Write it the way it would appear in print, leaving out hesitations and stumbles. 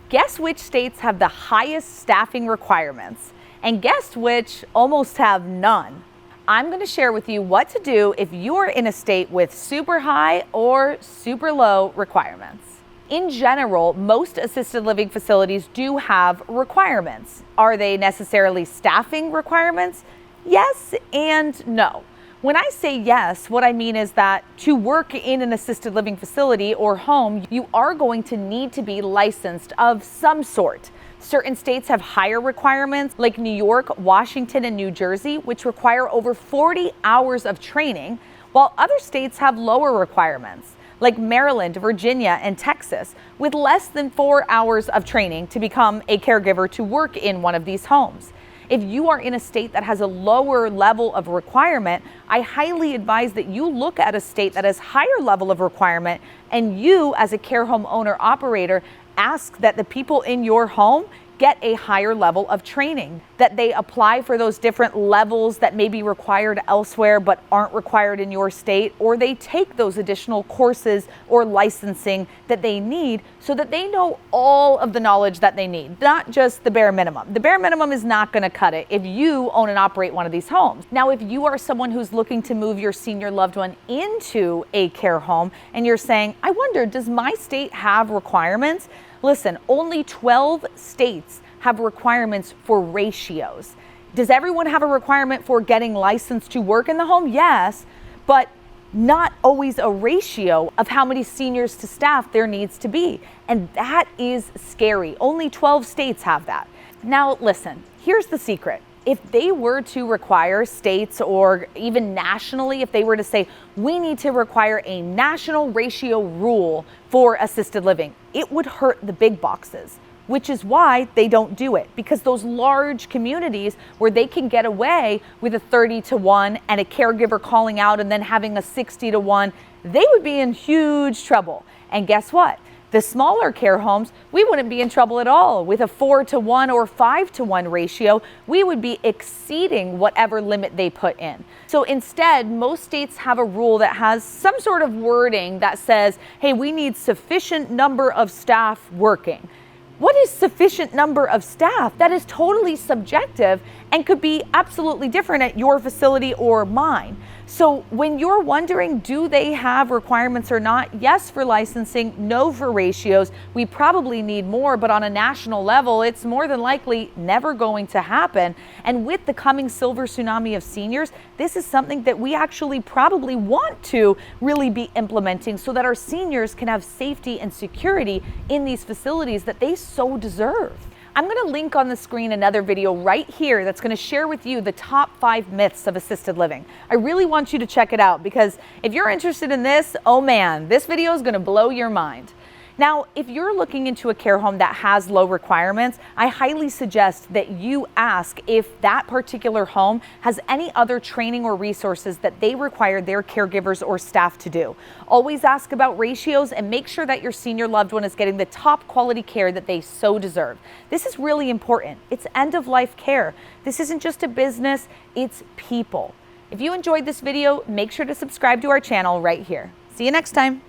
Guess which states have the highest staffing requirements? And guess which almost have none? I'm going to share with you what to do if you are in a state with super high or super low requirements. In general, most assisted living facilities do have requirements. Are they necessarily staffing requirements? Yes and no. When I say yes, what I mean is that to work in an assisted living facility or home, you are going to need to be licensed of some sort. Certain states have higher requirements, like New York, Washington, and New Jersey, which require over 40 hours of training, while other states have lower requirements, like Maryland, Virginia, and Texas, with less than 4 hours of training to become a caregiver to work in one of these homes. If you are in a state that has a lower level of requirement, I highly advise that you look at a state that has higher level of requirement, and you, as a care home owner operator, ask that the people in your home get a higher level of training, that they apply for those different levels that may be required elsewhere but aren't required in your state, or they take those additional courses or licensing that they need so that they know all of the knowledge that they need, not just the bare minimum. The bare minimum is not going to cut it if you own and operate one of these homes. Now, if you are someone who's looking to move your senior loved one into a care home and you're saying, I wonder, does my state have requirements? Listen, only 12 states have requirements for ratios. Does everyone have a requirement for getting licensed to work in the home? Yes, but not always a ratio of how many seniors to staff there needs to be. And that is scary. Only 12 states have that. Now, listen, here's the secret. If they were to require states, or even nationally, if they were to say, we need to require a national ratio rule for assisted living, it would hurt the big boxes, which is why they don't do it. Because those large communities where they can get away with a 30-to-1 and a caregiver calling out and then having a 60-to-1, they would be in huge trouble. And guess what? The smaller care homes, we wouldn't be in trouble at all. With a 4-to-1 or 5-to-1 ratio, we would be exceeding whatever limit they put in. So instead, most states have a rule that has some sort of wording that says, hey, we need sufficient number of staff working. What is sufficient number of staff? That is totally subjective and could be absolutely different at your facility or mine. So when you're wondering, do they have requirements or not? Yes for licensing, no for ratios. We probably need more, but on a national level, it's more than likely never going to happen. And with the coming silver tsunami of seniors, this is something that we actually probably want to really be implementing so that our seniors can have safety and security in these facilities that they so deserve. I'm going to link on the screen another video right here that's going to share with you the top 5 myths of assisted living. I really want you to check it out because if you're interested in this, oh man, this video is going to blow your mind. Now, if you're looking into a care home that has low requirements, I highly suggest that you ask if that particular home has any other training or resources that they require their caregivers or staff to do. Always ask about ratios and make sure that your senior loved one is getting the top quality care that they so deserve. This is really important. It's end-of-life care. This isn't just a business, it's people. If you enjoyed this video, make sure to subscribe to our channel right here. See you next time.